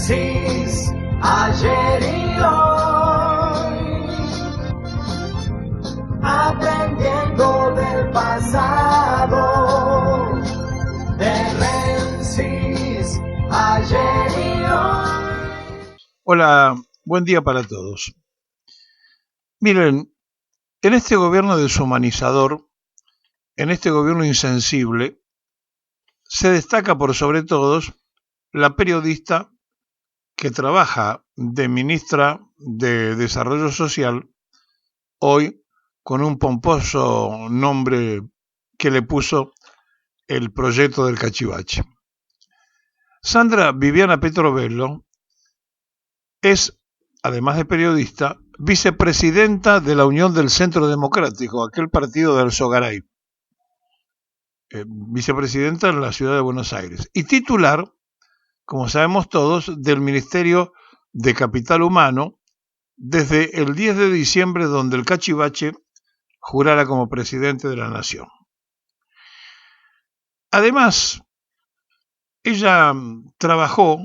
Génesis, ayer y hoy, aprendiendo del pasado. Génesis, ayer y hoy. Hola, buen día para todos. Miren, en este gobierno deshumanizador, en este gobierno insensible, se destaca por sobre todos la periodista que trabaja de ministra de Desarrollo Social, hoy con un pomposo nombre que le puso el proyecto del Cachivache. Sandra Viviana Petrovelo es, además de periodista, vicepresidenta de la Unión del Centro Democrático, aquel partido de Alzogaray, vicepresidenta en la ciudad de Buenos Aires, y titular, como sabemos todos, del Ministerio de Capital Humano desde el 10 de diciembre, donde el Cachivache jurara como presidente de la Nación. Además, ella trabajó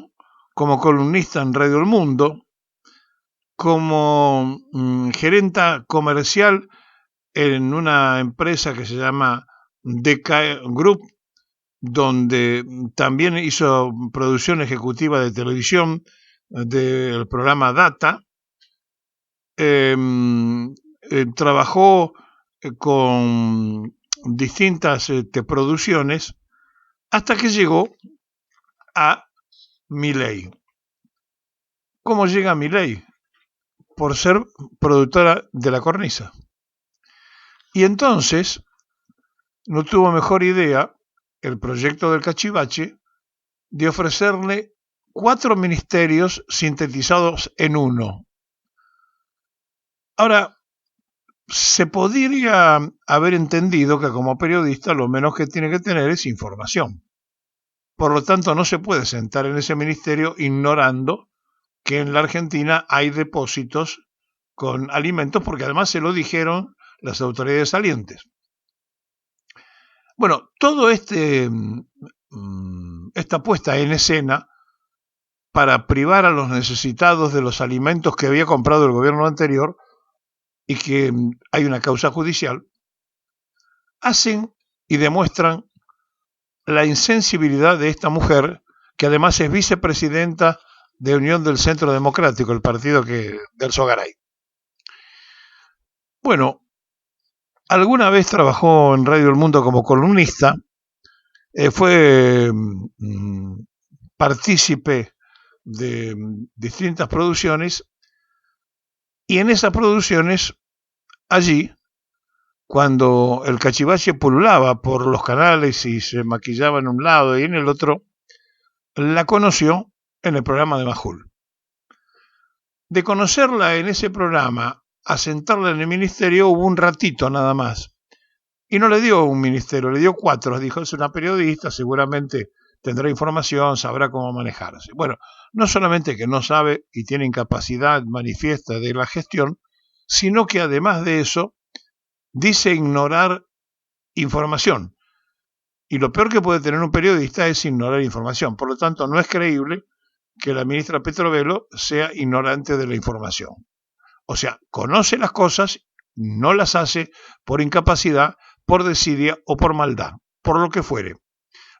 como columnista en Radio El Mundo, como gerenta comercial en una empresa que se llama DK Group, donde también hizo producción ejecutiva de televisión del programa Data. Trabajó con distintas producciones hasta que llegó a Milei. ¿Cómo llega a Milei? Por ser productora de La Cornisa. Y entonces no tuvo mejor idea el proyecto del Cachivache de ofrecerle 4 ministerios sintetizados en uno. Ahora, se podría haber entendido que como periodista lo menos que tiene que tener es información. Por lo tanto, no se puede sentar en ese ministerio ignorando que en la Argentina hay depósitos con alimentos, porque además se lo dijeron las autoridades salientes. Bueno, todo esta puesta en escena para privar a los necesitados de los alimentos que había comprado el gobierno anterior y que hay una causa judicial, hacen y demuestran la insensibilidad de esta mujer, que además es vicepresidenta de Unión del Centro Democrático, el partido del Alzogaray. Bueno, alguna vez trabajó en Radio El Mundo como columnista, fue partícipe de distintas producciones, y en esas producciones, allí, cuando el Cachivache pululaba por los canales y se maquillaba en un lado y en el otro, la conoció en el programa de Majul. De conocerla en ese programa a sentarla en el ministerio hubo un ratito nada más. Y no le dio un ministerio, le dio 4. Dijo, es una periodista, seguramente tendrá información, sabrá cómo manejarse. Bueno, no solamente que no sabe y tiene incapacidad manifiesta de la gestión, sino que además de eso, dice ignorar información. Y lo peor que puede tener un periodista es ignorar información. Por lo tanto, no es creíble que la ministra Petrovelo sea ignorante de la información. O sea, conoce las cosas, no las hace por incapacidad, por desidia o por maldad, por lo que fuere.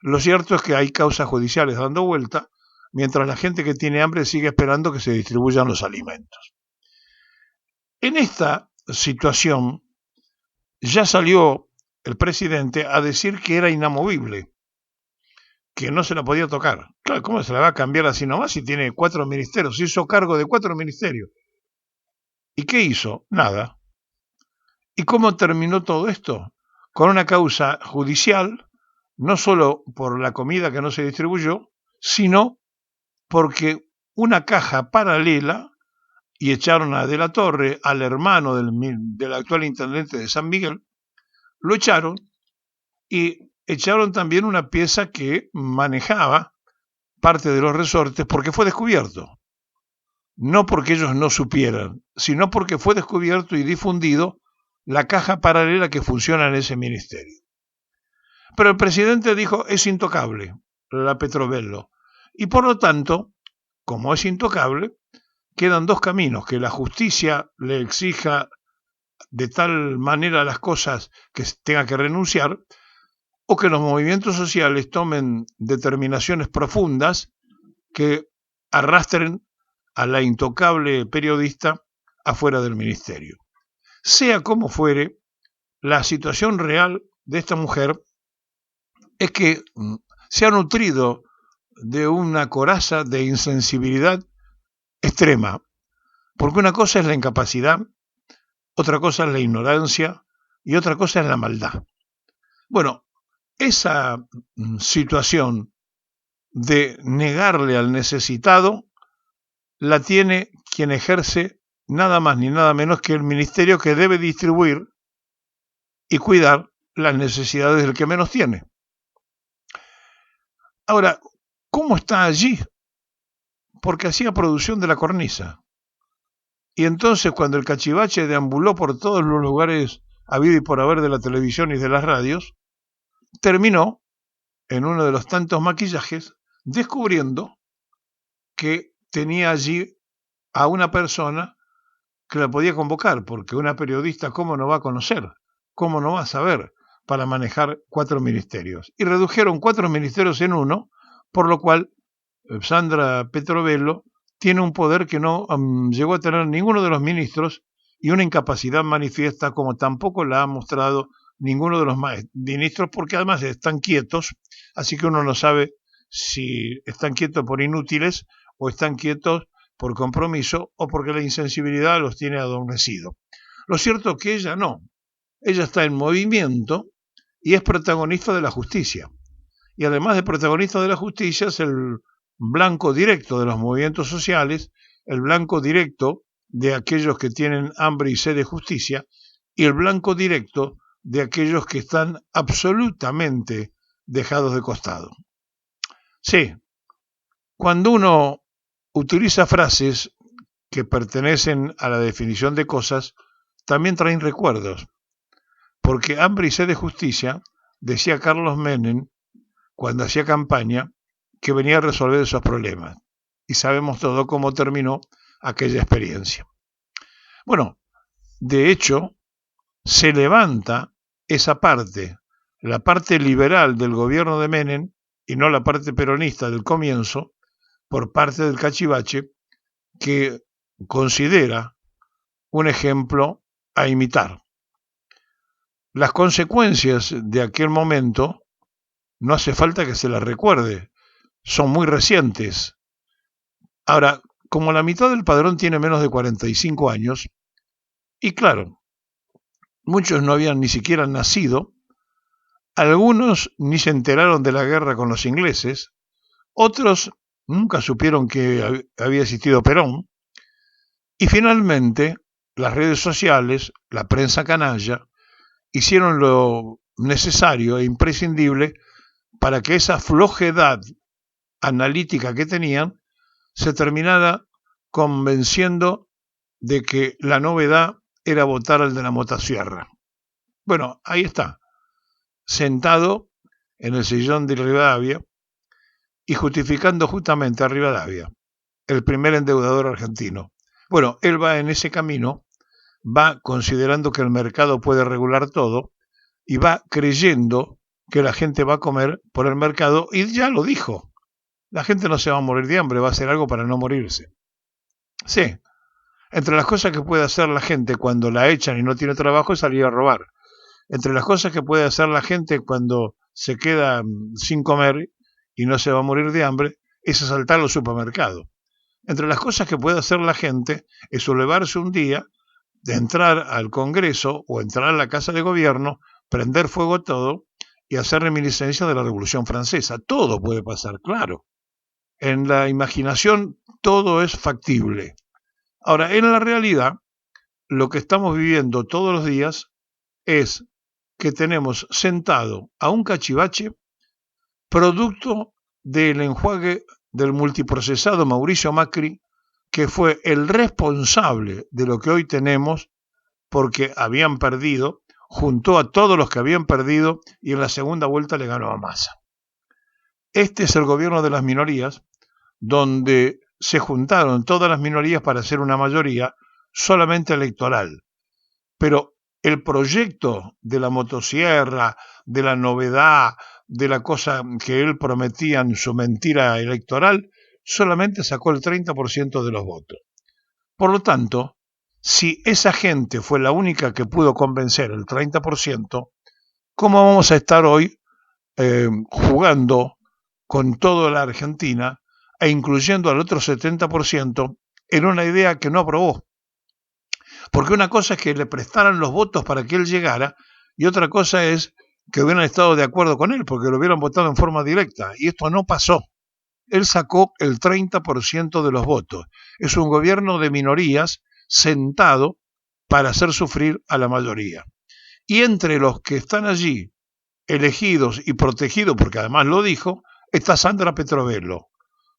Lo cierto es que hay causas judiciales dando vuelta, mientras la gente que tiene hambre sigue esperando que se distribuyan los alimentos. En esta situación ya salió el presidente a decir que era inamovible, que no se la podía tocar. Claro, ¿cómo se la va a cambiar así nomás si tiene 4 ministerios? Se hizo cargo de 4 ministerios. ¿Y qué hizo? Nada. ¿Y cómo terminó todo esto? Con una causa judicial, no solo por la comida que no se distribuyó, sino porque una caja paralela, y echaron a De la Torre, al hermano del actual intendente de San Miguel, lo echaron, y echaron también una pieza que manejaba parte de los resortes porque fue descubierto. No porque ellos no supieran, sino porque fue descubierto y difundido la caja paralela que funciona en ese ministerio. Pero el presidente dijo, es intocable, la Petrovelo, y por lo tanto como es intocable, quedan dos caminos: que la justicia le exija de tal manera las cosas que tenga que renunciar, o que los movimientos sociales tomen determinaciones profundas que arrastren a la intocable periodista afuera del ministerio. Sea como fuere, la situación real de esta mujer es que se ha nutrido de una coraza de insensibilidad extrema, porque una cosa es la incapacidad, otra cosa es la ignorancia y otra cosa es la maldad. Bueno, esa situación de negarle al necesitado la tiene quien ejerce nada más ni nada menos que el ministerio, que debe distribuir y cuidar las necesidades del que menos tiene. Ahora, ¿cómo está allí? Porque hacía producción de la cornisa. Y entonces, cuando el cachivache deambuló por todos los lugares habido y por haber de la televisión y de las radios, terminó, en uno de los tantos maquillajes, descubriendo que tenía allí a una persona que la podía convocar, porque una periodista, ¿cómo no va a conocer? ¿Cómo no va a saber para manejar 4 ministerios? Y redujeron 4 ministerios en uno, por lo cual Sandra Petrovelo tiene un poder que no llegó a tener ninguno de los ministros, y una incapacidad manifiesta como tampoco la ha mostrado ninguno de los ministros, porque además están quietos, así que uno no sabe si están quietos por inútiles o están quietos por compromiso o porque la insensibilidad los tiene adormecidos. Lo cierto es que ella no. Ella está en movimiento y es protagonista de la justicia. Y además de protagonista de la justicia, es el blanco directo de los movimientos sociales, el blanco directo de aquellos que tienen hambre y sed de justicia, y el blanco directo de aquellos que están absolutamente dejados de costado. Sí, cuando uno utiliza frases que pertenecen a la definición de cosas, también traen recuerdos, porque hambre y sed de justicia, decía Carlos Menem cuando hacía campaña, que venía a resolver esos problemas, y sabemos todo cómo terminó aquella experiencia. Bueno, de hecho, se levanta esa parte, la parte liberal del gobierno de Menem, y no la parte peronista del comienzo, por parte del cachivache, que considera un ejemplo a imitar. Las consecuencias de aquel momento no hace falta que se las recuerde, son muy recientes. Ahora, como la mitad del padrón tiene menos de 45 años, y claro, muchos no habían ni siquiera nacido, algunos ni se enteraron de la guerra con los ingleses, otros nunca supieron que había existido Perón, y finalmente las redes sociales, la prensa canalla, hicieron lo necesario e imprescindible para que esa flojedad analítica que tenían se terminara convenciendo de que la novedad era votar al de la motosierra. Bueno, ahí está, sentado en el sillón de Rivadavia y justificando justamente a Rivadavia, el primer endeudador argentino. Bueno, él va en ese camino, va considerando que el mercado puede regular todo y va creyendo que la gente va a comer por el mercado, y ya lo dijo, la gente no se va a morir de hambre, va a hacer algo para no morirse. Sí, entre las cosas que puede hacer la gente cuando la echan y no tiene trabajo es salir a robar. Entre las cosas que puede hacer la gente cuando se queda sin comer y no se va a morir de hambre es asaltar los supermercados. Entre las cosas que puede hacer la gente es sublevarse un día, de entrar al Congreso o entrar a la Casa de Gobierno, prender fuego todo y hacer reminiscencia de la Revolución Francesa. Todo puede pasar, claro. En la imaginación todo es factible. Ahora, en la realidad, lo que estamos viviendo todos los días es que tenemos sentado a un cachivache producto del enjuague del multiprocesado Mauricio Macri, que fue el responsable de lo que hoy tenemos, porque habían perdido, juntó a todos los que habían perdido y en la segunda vuelta le ganó a Massa. Este es el gobierno de las minorías, donde se juntaron todas las minorías para hacer una mayoría solamente electoral. Pero el proyecto de la motosierra, de la novedad, de la cosa que él prometía en su mentira electoral, solamente sacó el 30% de los votos. Por lo tanto, si esa gente fue la única que pudo convencer el 30%, ¿cómo vamos a estar hoy jugando con toda la Argentina e incluyendo al otro 70% en una idea que no aprobó? Porque una cosa es que le prestaran los votos para que él llegara y otra cosa es que hubieran estado de acuerdo con él porque lo hubieran votado en forma directa. Y esto no pasó. Él sacó el 30% de los votos. Es un gobierno de minorías sentado para hacer sufrir a la mayoría. Y entre los que están allí, elegidos y protegidos, porque además lo dijo, está Sandra Petrovelo,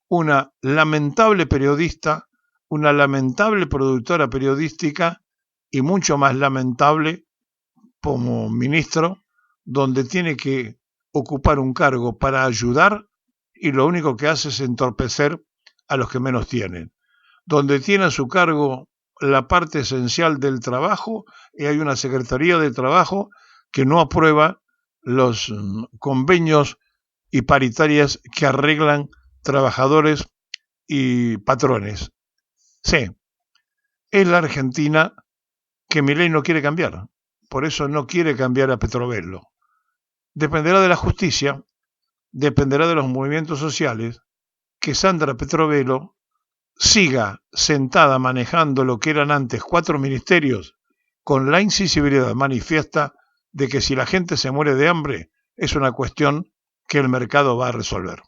una lamentable periodista, una lamentable productora periodística y mucho más lamentable como ministro, donde tiene que ocupar un cargo para ayudar y lo único que hace es entorpecer a los que menos tienen. Donde tiene a su cargo la parte esencial del trabajo y hay una Secretaría de Trabajo que no aprueba los convenios y paritarias que arreglan trabajadores y patrones. Sí, es la Argentina que Milei no quiere cambiar. Por eso no quiere cambiar a Petrovelo. Dependerá de la justicia, dependerá de los movimientos sociales, que Sandra Petrovelo siga sentada manejando lo que eran antes 4 ministerios con la insensibilidad manifiesta de que si la gente se muere de hambre es una cuestión que el mercado va a resolver.